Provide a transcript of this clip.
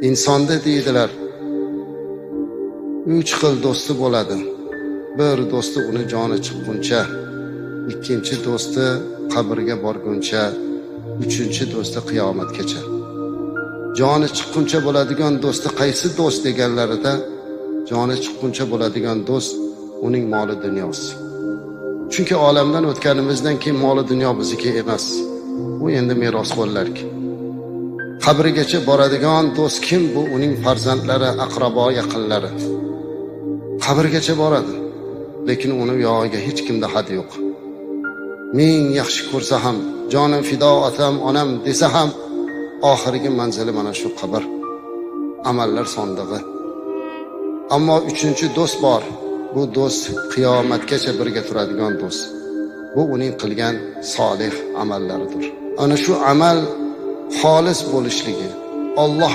insonda deydilar 3 xil do'sti bo'ladi. Bir do'sti uni joni chiqquncha, ikkinchi do'sti qabrga borguncha, uchinchi do'sti qiyomatgacha. Joni chiqquncha bo'ladigan do'sti qaysi do'st deganlarida, joni chiqquncha bo'ladigan do'st uning moli dunyosi. Chunki olamdan o'tganimizdan keyin moli dunyo bizniki emas. U endi merosxo'rlarki. Qabrigacha boradigan do'st kim? Bu uning farzandlari, aqrabo, yaqinlari. Qabrgacha boradi, lekin uni yog'iga hech kimda had yo'q. Ming yaxshi ko'rsa ham, jonim fido otam, onam desa ham, oxirgi manzili mana shu qabr, amallar sondig'i. Ammo uchinchi do'st bor. Bu do'st qiyomatgacha birga turadigan do'st. Bu uning qilgan solih amallaridir. Ana shu amal xolis bo'lishligi, Alloh